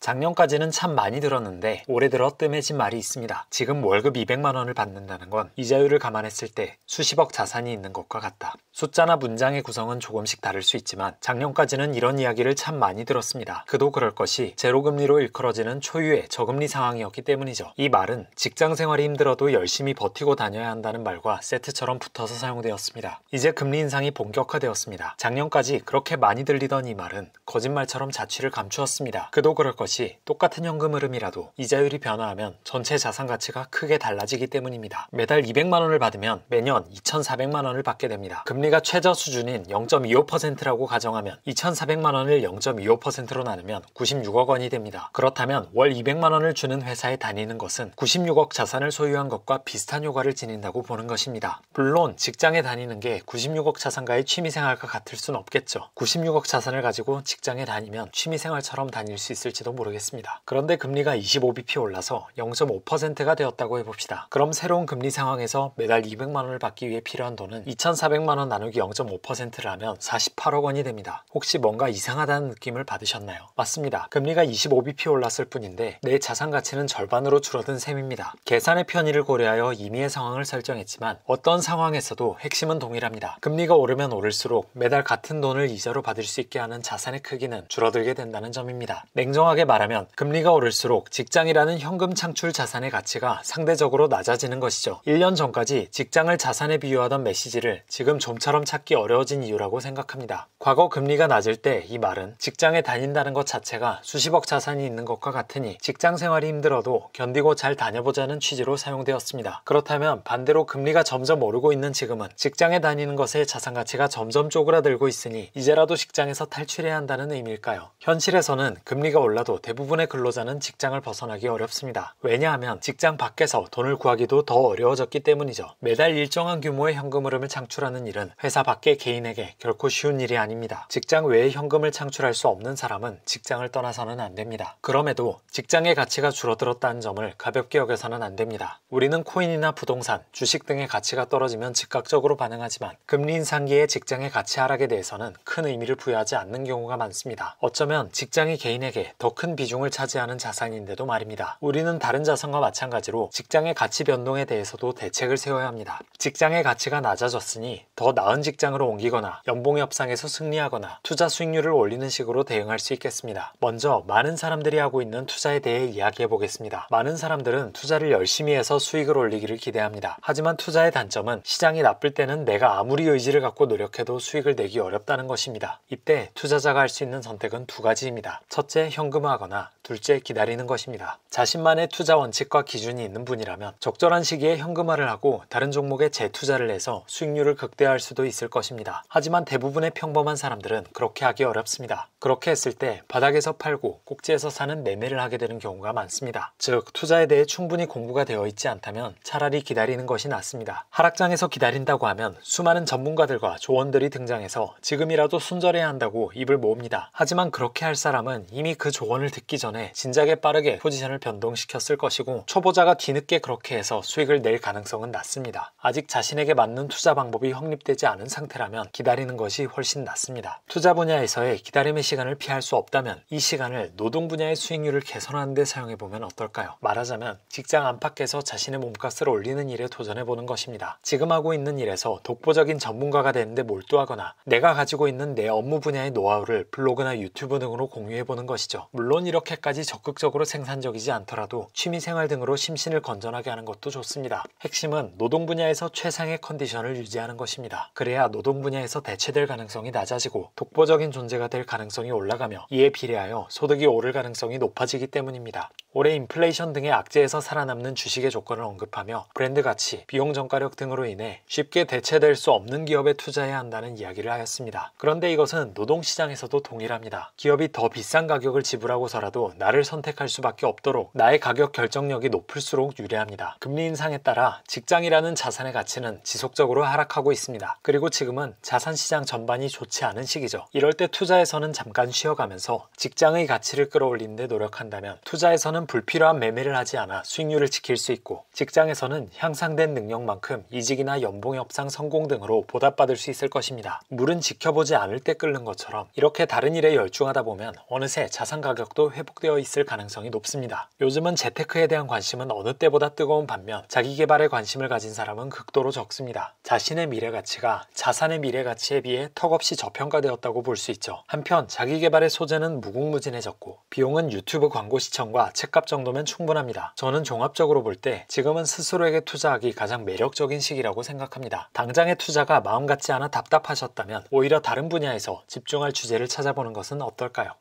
작년까지는 참 많이 들었는데 올해 들어 뜸해진 말이 있습니다. 지금 월급 200만 원을 받는다는 건 이자율을 감안했을 때 수십억 자산이 있는 것과 같다. 숫자나 문장의 구성은 조금씩 다를 수 있지만 작년까지는 이런 이야기를 참 많이 들었습니다. 그도 그럴 것이 제로금리로 일컬어지는 초유의 저금리 상황이었기 때문이죠. 이 말은 직장 생활이 힘들어도 열심히 버티고 다녀야 한다는 말과 세트처럼 붙어서 사용되었습니다. 이제 금리 인상이 본격화되었습니다. 작년까지 그렇게 많이 들리던 이 말은 거짓말처럼 자취를 감추었습니다. 그도 그럴 것이 똑같은 현금 흐름이라도 이자율이 변화하면 전체 자산 가치가 크게 달라지기 때문입니다. 매달 200만 원을 받으면 매년 2,400만 원을 받게 됩니다. 금리가 최저 수준인 0.25%라고 가정하면 2,400만 원을 0.25%로 나누면 96억 원이 됩니다. 그렇다면 월 200만 원을 주는 회사에 다니는 것은 96억 자산을 소유한 것과 비슷한 효과를 지닌다고 보는 것입니다. 물론 직장에 다니는 게 96억 자산가의 취미생활과 같을 순 없겠죠. 96억 자산을 가지고 직장에 다니면 취미생활처럼 다닐 수 있을지도 모르겠습니다. 그런데 금리가 25bp 올라서 0.5%가 되었다고 해봅시다. 그럼 새로운 금리 상황에서 매달 200만 원을 받기 위해 필요한 돈은 2,400만 원 나누기 0.5%를 하면 48억 원이 됩니다. 혹시 뭔가 이상하다는 느낌을 받으셨나요? 맞습니다. 금리가 25bp 올랐을 뿐인데 내 자산 가치는 절반으로 줄어든 셈입니다. 계산의 편의를 고려하여 임의의 상황을 설정했지만 어떤 상황에서도 핵심은 동일합니다. 금리가 오르면 오를수록 매달 같은 돈을 이자로 받을 수 있게 하는 자산의 크기는 줄어들게 된다는 점입니다. 냉정하게 말하면 금리가 오를수록 직장이라는 현금 창출 자산의 가치가 상대적으로 낮아지는 것이죠. 1년 전까지 직장을 자산에 비유하던 메시지를 지금 좀처럼 찾기 어려워진 이유라고 생각합니다. 과거 금리가 낮을 때 이 말은 직장에 다닌다는 것 자체가 수십억 자산이 있는 것과 같으니 직장 생활이 힘들어도 견디고 잘 다녀보자는 취지로 사용되었습니다. 그렇다면 반대로 금리가 점점 오르고 있는 지금은 직장에 다니는 것의 자산 가치가 점점 쪼그라들고 있으니 이제라도 직장에서 탈출해야 한다는 의미일까요? 현실에서는 금리가 올라도 대부분의 근로자는 직장을 벗어나기 어렵습니다. 왜냐하면 직장 밖에서 돈을 구하기도 더 어려워졌기 때문이죠. 매달 일정한 규모의 현금 흐름을 창출하는 일은 회사 밖의 개인에게 결코 쉬운 일이 아닙니다. 직장 외에 현금을 창출할 수 없는 사람은 직장을 떠나서는 안 됩니다. 그럼에도 직장의 가치가 줄어들었다는 점을 가볍게 여겨서는 안 됩니다. 우리는 코인이나 부동산, 주식 등의 가치가 떨어지면 즉각적으로 반응하지만 금리 인상기에 직장의 가치 하락에 대해서는 큰 의미를 부여하지 않는 경우가 많습니다. 어쩌면 직장이 개인에게 더 큰 비중을 차지하는 자산인데도 말입니다. 우리는 다른 자산과 마찬가지로 직장의 가치 변동에 대해서도 대책을 세워야 합니다. 직장의 가치가 낮아졌으니 더 나은 직장으로 옮기거나 연봉 협상에서 승리하거나 투자 수익률을 올리는 식으로 대응할 수 있겠습니다. 먼저 많은 사람들이 하고 있는 투자에 대해 이야기해 보겠습니다. 많은 사람들은 투자를 열심히 해서 수익을 올리기를 기대합니다. 하지만 투자의 단점은 시장이 나쁠 때는 내가 아무리 의지를 갖고 노력해도 수익을 내기 어렵다는 것입니다. 이때 투자자가 할 수 있는 선택은 두 가지입니다. 첫째, 현금화하거나 둘째, 기다리는 것입니다. 자신만의 투자 원칙과 기준이 있는 분이라면 적절한 시기에 현금화를 하고 다른 종목에 재투자를 해서 수익률을 극대화할 수도 있을 것입니다. 하지만 대부분의 평범한 사람들은 그렇게 하기 어렵습니다. 그렇게 했을 때 바닥에서 팔고 꼭지에서 사는 매매를 하게 되는 경우가 많습니다. 즉, 투자에 대해 충분히 공부가 되어 있지 않다면 차라리 기다리는 것이 낫습니다. 하락장에서 기다린다고 하면 수많은 전문가들과 조언들이 등장해서 지금이라도 손절해야 한다고 입을 모읍니다. 하지만 그렇게 할 사람은 이미 그 조언을 듣기 전에 진작에 빠르게 포지션을 변동시켰을 것이고 초보자가 뒤늦게 그렇게 해서 수익을 낼 가능성은 낮습니다. 아직 자신에게 맞는 투자 방법이 확립되지 않은 상태라면 기다리는 것이 훨씬 낫습니다. 투자 분야에서의 기다림의 시간을 피할 수 없다면 이 시간을 노동 분야의 수익률을 개선하는 데 사용해보면 어떨까요? 말하자면 직장 안팎에서 자신의 몸값을 올리는 일에 도전해보는 것입니다. 지금 하고 있는 일에서 독보적인 전문가가 되는데 몰두하거나 내가 가지고 있는 내 업무 분야의 노하우를 블로그나 유튜브 등으로 공유해보는 것이죠. 물론 이렇게까지 적극적으로 생산적이지 않더라도 취미생활 등으로 심신을 건전하게 하는 것도 좋습니다. 핵심은 노동 분야에서 최상의 컨디션을 유지하는 것입니다. 그래야 노동 분야에서 대체될 가능성이 낮아지고 독보적인 존재가 될 가능성이 올라가며 이에 비례하여 소득이 오를 가능성이 높아지기 때문입니다. 올해 인플레이션 등의 악재에서 살아남는 주식의 조건을 언급하며 브랜드 가치, 비용 전가력 등으로 인해 쉽게 대체될 수 없는 기업에 투자해야 한다는 이야기를 하였습니다. 그런데 이것은 노동시장에서도 동일합니다. 기업이 더 비싼 가격을 지불하고서라도 나를 선택할 수밖에 없도록 나의 가격 결정력이 높을수록 유리합니다. 금리 인상에 따라 직장이라는 자산의 가치는 지속적으로 하락하고 있습니다. 그리고 지금은 자산시장 전반이 좋지 않은 시기죠. 이럴 때 투자에서는 잠깐 쉬어가면서 직장의 가치를 끌어올리는 데 노력한다면 투자에서는 불필요한 매매를 하지 않아 수익률을 지킬 수 있고 직장에서는 향상된 능력만큼 이직이나 연봉 협상 성공 등으로 보답받을 수 있을 것입니다. 물은 지켜보지 않을 때 끓는 것처럼 이렇게 다른 일에 열중하다 보면 어느새 자산 가격 능력도 회복되어 있을 가능성이 높습니다. 요즘은 재테크에 대한 관심은 어느 때보다 뜨거운 반면 자기 개발에 관심을 가진 사람은 극도로 적습니다. 자신의 미래 가치가 자산의 미래 가치에 비해 턱없이 저평가되었다고 볼 수 있죠. 한편 자기 개발의 소재는 무궁무진해졌고 비용은 유튜브 광고 시청과 책값 정도면 충분합니다. 저는 종합적으로 볼 때 지금은 스스로에게 투자하기 가장 매력적인 시기라고 생각합니다. 당장의 투자가 마음 같지 않아 답답하셨다면 오히려 다른 분야에서 집중할 주제를 찾아보는 것은 어떨까요?